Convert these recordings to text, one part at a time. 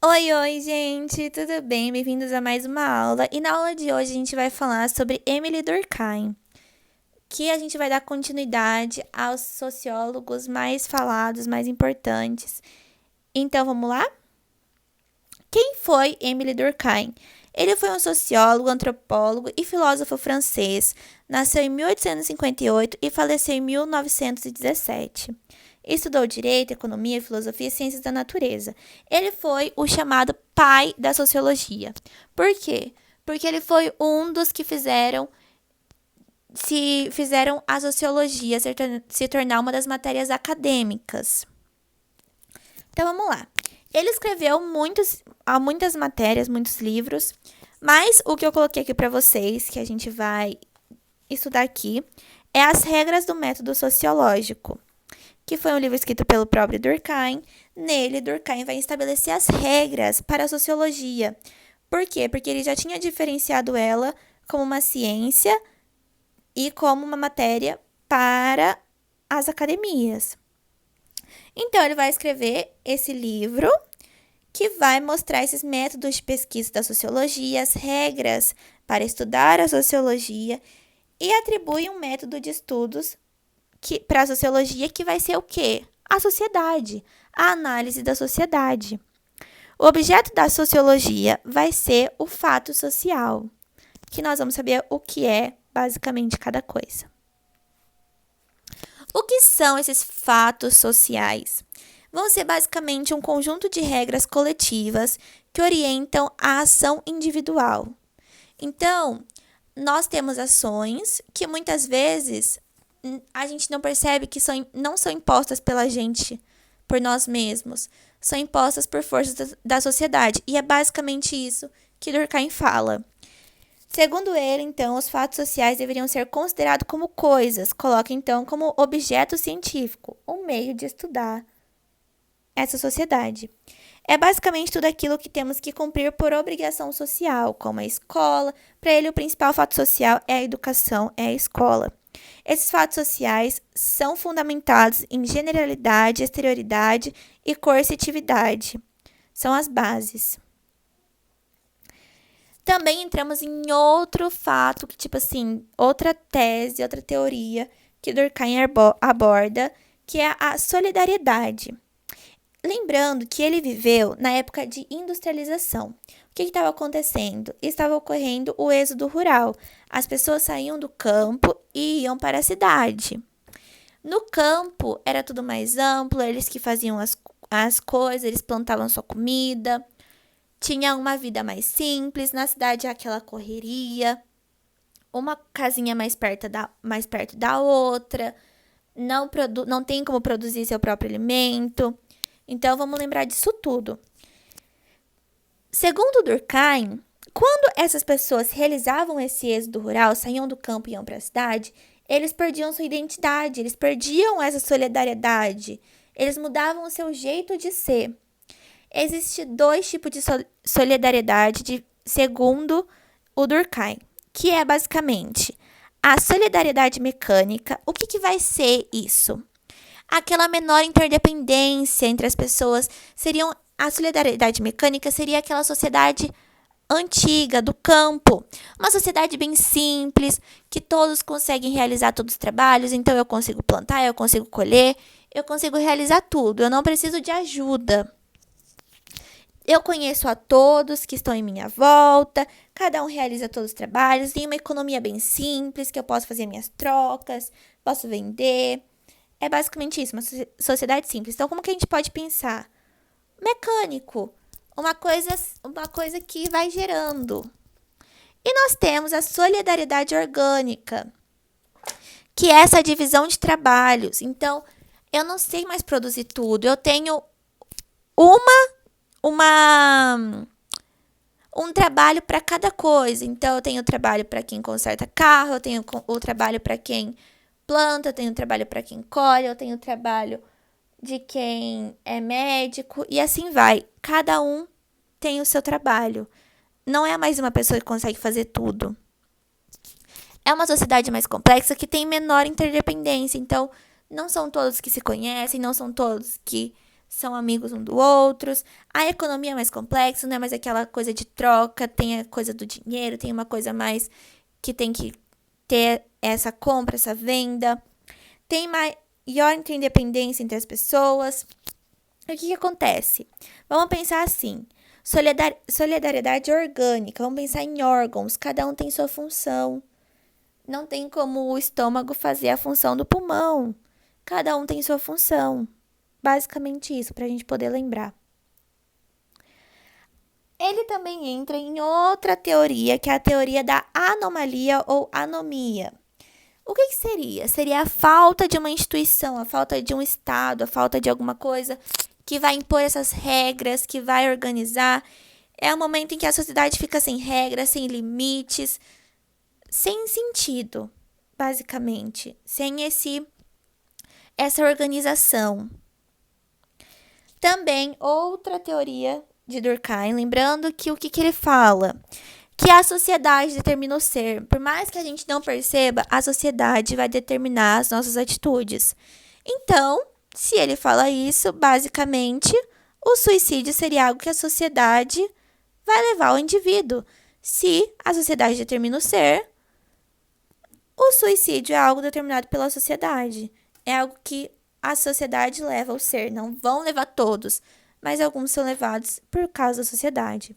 Oi, oi, gente, tudo bem? Bem-vindos a mais uma aula. E na aula de hoje a gente vai falar sobre Emily Durkheim, que a gente vai dar continuidade aos sociólogos mais falados, mais importantes. Então, vamos lá? Quem foi Emily Durkheim? Ele foi um sociólogo, antropólogo e filósofo francês. Nasceu em 1858 e faleceu em 1917. Estudou direito, economia, filosofia e ciências da natureza. Ele foi o chamado pai da sociologia. Por quê? Porque ele foi um dos que fizeram a sociologia se tornar uma das matérias acadêmicas. Então vamos lá. Ele escreveu muitas matérias, muitos livros, mas o que eu coloquei aqui para vocês, que a gente vai estudar aqui, é As Regras do Método Sociológico, que foi um livro escrito pelo próprio Durkheim. Nele, Durkheim vai estabelecer as regras para a sociologia. Por quê? Porque ele já tinha diferenciado ela como uma ciência e como uma matéria para as academias. Então, ele vai escrever esse livro que vai mostrar esses métodos de pesquisa da sociologia, as regras para estudar a sociologia e atribui um método de estudos para a sociologia que vai ser o quê? A sociedade, a análise da sociedade. O objeto da sociologia vai ser o fato social, que nós vamos saber o que é basicamente cada coisa. O que são esses fatos sociais? Vão ser basicamente um conjunto de regras coletivas que orientam a ação individual. Então, nós temos ações que muitas vezes a gente não percebe que não são impostas pela gente, por nós mesmos. São impostas por forças da sociedade. E é basicamente isso que Durkheim fala. Segundo ele, então, os fatos sociais deveriam ser considerados como coisas. Coloca, então, como objeto científico, um meio de estudar essa sociedade. É basicamente tudo aquilo que temos que cumprir por obrigação social, como a escola. Para ele, o principal fato social é a educação, é a escola. Esses fatos sociais são fundamentados em generalidade, exterioridade e coercitividade. São as bases. Também entramos em outro fato, que tipo assim, outra tese, outra teoria que Durkheim aborda, que é a solidariedade. Lembrando que ele viveu na época de industrialização. O que estava acontecendo? Estava ocorrendo o êxodo rural. As pessoas saíam do campo e iam para a cidade. No campo era tudo mais amplo, eles que faziam as coisas, eles plantavam sua comida, tinha uma vida mais simples, na cidade aquela correria, uma casinha mais perto da outra, não tem como produzir seu próprio alimento. Então, vamos lembrar disso tudo. Segundo Durkheim, quando essas pessoas realizavam esse êxodo rural, saíam do campo e iam para a cidade, eles perdiam sua identidade, eles perdiam essa solidariedade, eles mudavam o seu jeito de ser. Existem dois tipos de solidariedade, segundo o Durkheim, que é basicamente a solidariedade mecânica. O que vai ser isso? Aquela menor interdependência entre as pessoas. A solidariedade mecânica seria aquela sociedade antiga do campo, uma sociedade bem simples, que todos conseguem realizar todos os trabalhos. Então eu consigo plantar, eu consigo colher, eu consigo realizar tudo, eu não preciso de ajuda. Eu conheço a todos que estão em minha volta, cada um realiza todos os trabalhos, tem uma economia bem simples, que eu posso fazer minhas trocas, posso vender. É basicamente isso, uma sociedade simples. Então, como que a gente pode pensar? Mecânico, uma coisa que vai gerando. E nós temos a solidariedade orgânica, que é essa divisão de trabalhos. Então, eu não sei mais produzir tudo. Eu tenho uma um trabalho para cada coisa. Então, eu tenho trabalho para quem conserta carro, eu tenho o trabalho para quem planta, eu tenho trabalho para quem colhe, eu tenho trabalho de quem é médico e assim vai. Cada um tem o seu trabalho. Não é mais uma pessoa que consegue fazer tudo. É uma sociedade mais complexa que tem menor interdependência. Então, não são todos que se conhecem, não são todos que são amigos um do outros. A economia é mais complexa, não é mais aquela coisa de troca, tem a coisa do dinheiro, tem uma coisa mais que tem que ter essa compra, essa venda. Tem maior interdependência entre as pessoas. E o que acontece? Vamos pensar assim, solidariedade orgânica, vamos pensar em órgãos, cada um tem sua função. Não tem como o estômago fazer a função do pulmão. Cada um tem sua função. Basicamente isso, para a gente poder lembrar. Ele também entra em outra teoria, que é a teoria da anomalia ou anomia. O que seria? Seria a falta de uma instituição, a falta de um Estado, a falta de alguma coisa que vai impor essas regras, que vai organizar. É o momento em que a sociedade fica sem regras, sem limites, sem sentido, basicamente, sem essa organização. Também outra teoria de Durkheim, lembrando que o que ele fala? Que a sociedade determina o ser. Por mais que a gente não perceba, a sociedade vai determinar as nossas atitudes. Então, se ele fala isso, basicamente, o suicídio seria algo que a sociedade vai levar ao indivíduo. Se a sociedade determina o ser, o suicídio é algo determinado pela sociedade. É algo que a sociedade leva ao ser. Não vão levar todos, mas alguns são levados por causa da sociedade.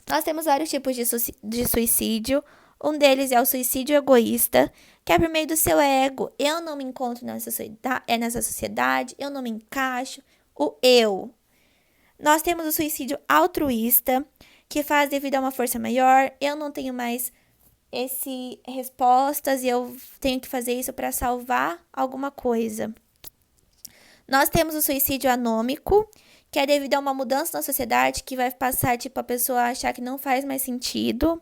Nós temos vários tipos de suicídio. Um deles é o suicídio egoísta, que é por meio do seu ego. Eu não me encontro nessa sociedade, eu não me encaixo. O eu. Nós temos o suicídio altruísta, que faz devido a uma força maior. Eu não tenho mais respostas e eu tenho que fazer isso para salvar alguma coisa. Nós temos o suicídio anômico, que é devido a uma mudança na sociedade que vai passar a pessoa a achar que não faz mais sentido.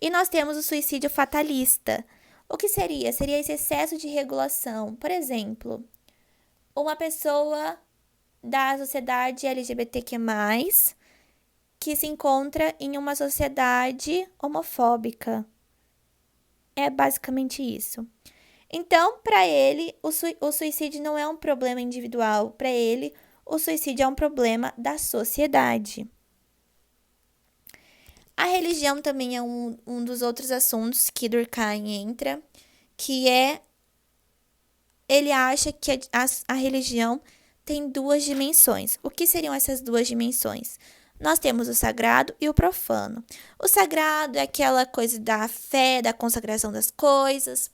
E nós temos o suicídio fatalista. O que seria? Seria esse excesso de regulação. Por exemplo, uma pessoa da sociedade LGBTQ+, que se encontra em uma sociedade homofóbica. É basicamente isso. Então, para ele, o suicídio não é um problema individual. Para ele, o suicídio é um problema da sociedade. A religião também é um dos outros assuntos que Durkheim entra, que é, ele acha que a religião tem duas dimensões. O que seriam essas duas dimensões? Nós temos o sagrado e o profano. O sagrado é aquela coisa da fé, da consagração das coisas.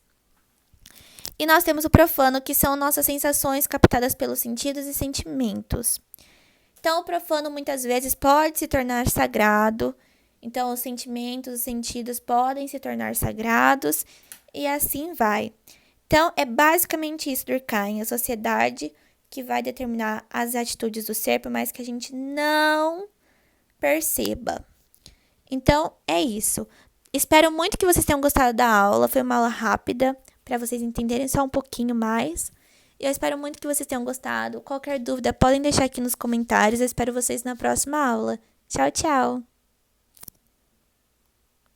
E nós temos o profano, que são nossas sensações captadas pelos sentidos e sentimentos. Então, o profano muitas vezes pode se tornar sagrado. Então, os sentimentos, os sentidos podem se tornar sagrados e assim vai. Então, é basicamente isso, Durkheim, a sociedade que vai determinar as atitudes do ser, por mais que a gente não perceba. Então, é isso. Espero muito que vocês tenham gostado da aula. Foi uma aula rápida, para vocês entenderem só um pouquinho mais. Eu espero muito que vocês tenham gostado. Qualquer dúvida, podem deixar aqui nos comentários. Eu espero vocês na próxima aula. Tchau, tchau!